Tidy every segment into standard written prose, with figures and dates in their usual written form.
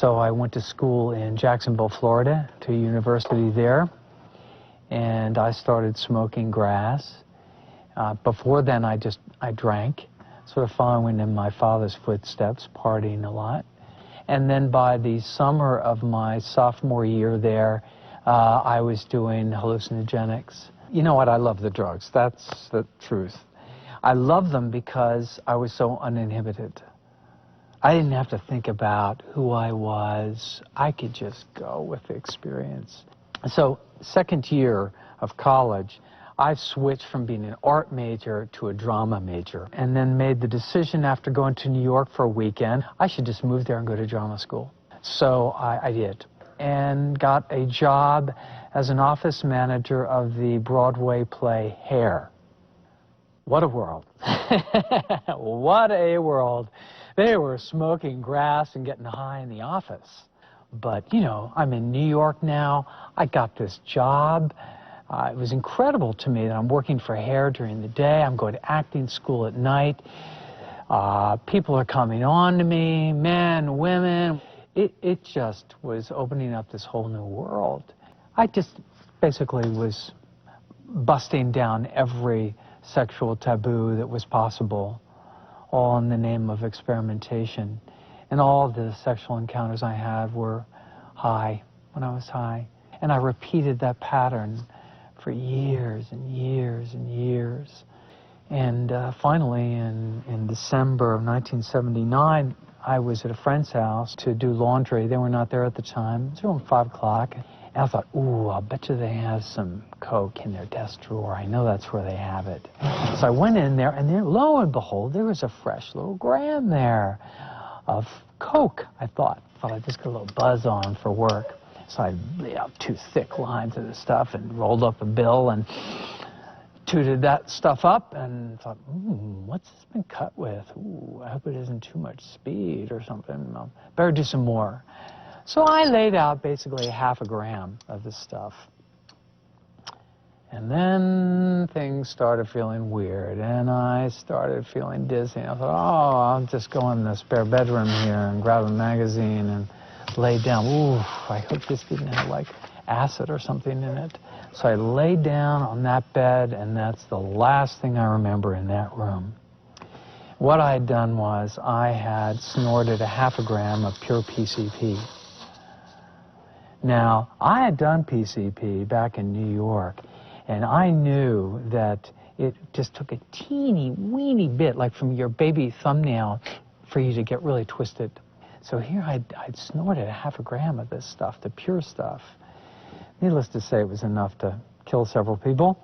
So I went to school in Jacksonville, Florida, to a university there, and I started smoking grass. Before then, I drank, sort of following in my father's footsteps, partying a lot. And then by the summer of my sophomore year there, I was doing hallucinogenics. You know what? I love the drugs. That's the truth. I love them because I was so uninhibited. I didn't have to think about who I was. I could just go with the experience. So, second year of college, I switched from being an art major to a drama major, and then made the decision after going to New York for a weekend, I should just move there and go to drama school. So I did, and got a job as an office manager of the Broadway play Hair. What a world. What a world. They were smoking grass and getting high in the office. But, you know, I'm in New York now. I got this job. It was incredible to me that I'm working for Hair during the day. I'm going to acting school at night. People are coming on to me, men, women. It just was opening up this whole new world. I just basically was busting down every sexual taboo that was possible, all in the name of experimentation. And all the sexual encounters I had were high, when I was high. And I repeated that pattern for years and years and years. And finally, in December of 1979, I was at a friend's house to do laundry. They were not there at the time. It was around 5 o'clock. And I thought, ooh, I'll bet you they have some Coke in their desk drawer. I know that's where they have it. So I went in there, and there, lo and behold, there was a fresh little gram there of Coke, I thought. I'd just get a little buzz on for work. So I laid out 2 thick lines of the stuff and rolled up a bill and tooted that stuff up and thought, what's this been cut with? Ooh, I hope it isn't too much speed or something. Better do some more. So I laid out basically ½ a gram of this stuff. And then things started feeling weird, and I started feeling dizzy. I thought, oh, I'll just go in the spare bedroom here and grab a magazine and lay down. Ooh, I hope this didn't have, like, acid or something in it. So I laid down on that bed, and that's the last thing I remember in that room. What I had done was I had snorted ½ a gram of pure PCP. Now, I had done PCP back in New York, and I knew that it just took a teeny weeny bit, like from your baby thumbnail, for you to get really twisted. So here I'd snorted ½ a gram of this stuff, the pure stuff. Needless to say, it was enough to kill several people.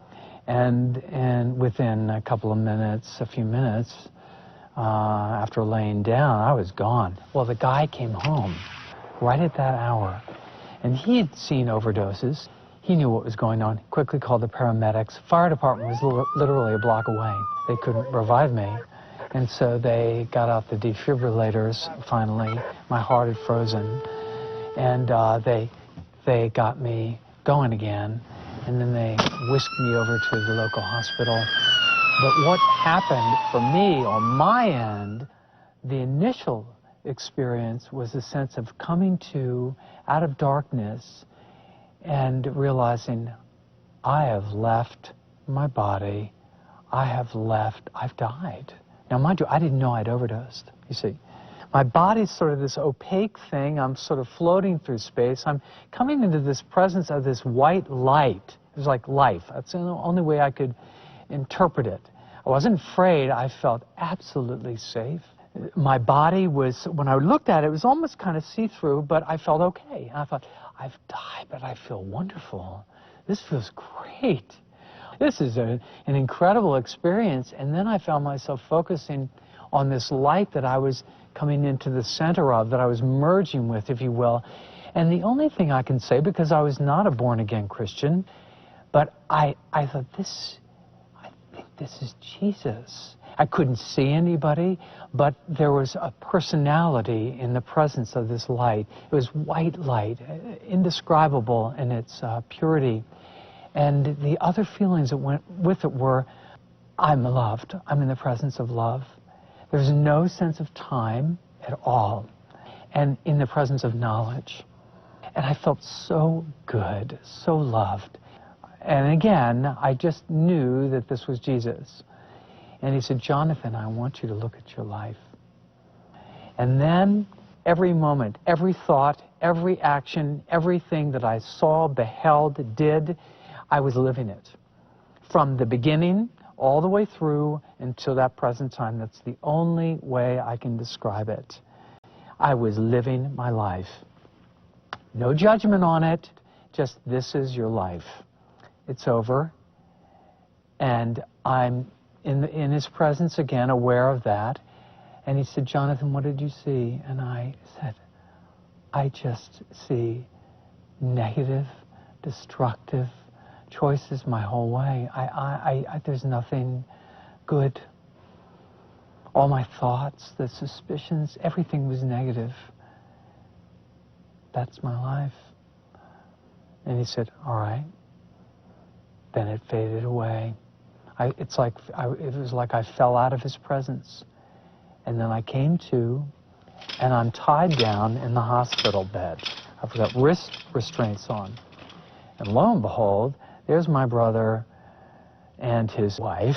And within a couple of minutes, a few minutes, after laying down, I was gone. Well, the guy came home right at that hour, and he had seen overdoses. He knew what was going on. He quickly called the paramedics. Fire department was literally a block away. They couldn't revive me. And so they got out the defibrillators, finally. My heart had frozen. And they got me going again. And then they whisked me over to the local hospital. But what happened for me, on my end, the initial experience was a sense of coming to out of darkness and realizing I have left my body, I've died. Now, mind you, I didn't know I'd overdosed, you see. My body's sort of this opaque thing. I'm sort of floating through space. I'm coming into this presence of this white light. It was like life. That's the only way I could interpret it. I wasn't afraid. I felt absolutely safe. My body was, when I looked at it, it was almost kind of see-through, but I felt okay. And I thought, I've died, but I feel wonderful. This feels great. This is an incredible experience. And then I found myself focusing on this light that I was coming into the center of, that I was merging with, if you will. And the only thing I can say, because I was not a born-again Christian, but I thought, I think this is Jesus. I couldn't see anybody, but there was a personality in the presence of this light. It was white light, indescribable in its purity. And the other feelings that went with it were, I'm loved. I'm in the presence of love. There's no sense of time at all. and in the presence of knowledge. And I felt so good, so loved. And again, I just knew that this was Jesus. And he said, Johnathan, I want you to look at your life. And then every moment, every thought, every action, everything that I saw, beheld, did, I was living it. From the beginning all the way through until that present time. That's the only way I can describe it. I was living my life. No judgment on it, just this is your life. It's over. And I'm in his presence again, aware of that. And he said, Johnathan, what did you see? And I said, I just see negative, destructive choices my whole way. There's nothing good. All my thoughts, the suspicions, everything was negative. That's my life. And he said, all right. Then it faded away. It was like I fell out of his presence. And then I came to, and I'm tied down in the hospital bed. I've got wrist restraints on. And lo and behold, there's my brother and his wife.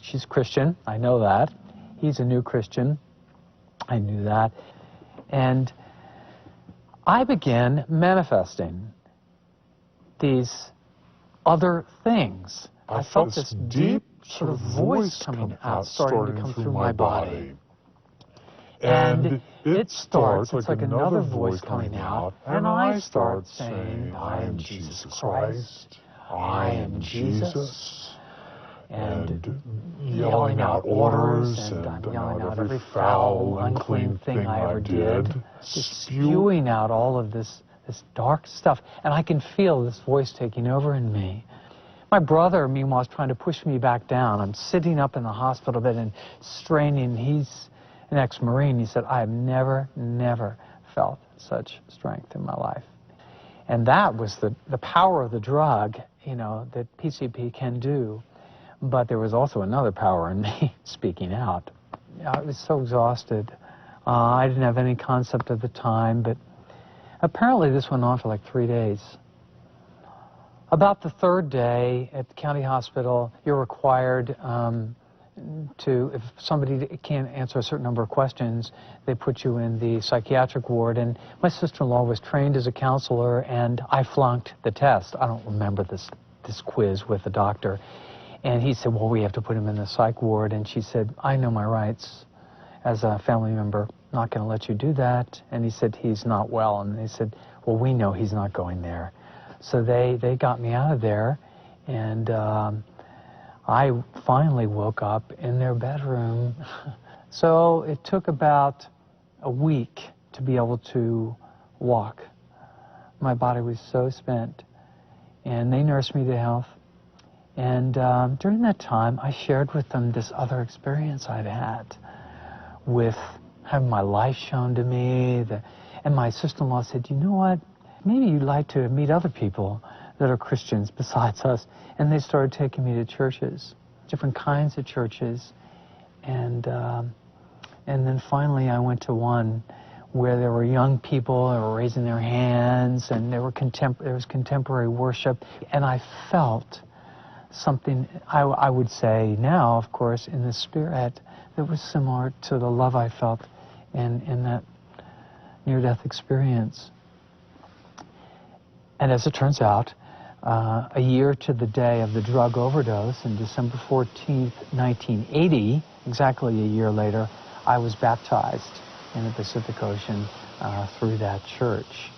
She's Christian, I know that. He's a new Christian, I knew that. And I began manifesting these other things. I felt this deep sort of voice coming out, starting to come through my body. And it starts, it's like another voice coming out, and I start saying, I am Jesus Christ, I am Jesus, and yelling out orders, and I'm yelling out every foul, unclean thing I ever did, just spewing out all of this dark stuff, and I can feel this voice taking over in me. My brother, meanwhile, is trying to push me back down. I'm sitting up in the hospital bed and straining. He's an ex-Marine. He said, I have never felt such strength in my life. And that was the power of the drug, you know, that PCP can do. But there was also another power in me speaking out. I was so exhausted. I didn't have any concept at the time, but apparently this went on for like 3 days. About the third day at the county hospital, you're required if somebody can't answer a certain number of questions, they put you in the psychiatric ward. And my sister-in-law was trained as a counselor, and I flunked the test. I don't remember this quiz with the doctor. And he said, well, we have to put him in the psych ward. And she said, I know my rights as a family member. I'm not going to let you do that. And he said, he's not well. And they said, well, we know he's not going there. So they got me out of there, and I finally woke up in their bedroom. So it took about a week to be able to walk. My body was so spent, and they nursed me to health. And during that time, I shared with them this other experience I'd had with having my life shown to me. And my sister-in-law said, you know what? Maybe you'd like to meet other people that are Christians besides us. And they started taking me to churches, different kinds of churches. And then finally I went to one where there were young people that were raising their hands, and there was contemporary worship. And I felt something, I would say now, of course, in the spirit that was similar to the love I felt in that near-death experience. And as it turns out, a year to the day of the drug overdose, on December 14th, 1980, exactly a year later, I was baptized in the Pacific Ocean through that church.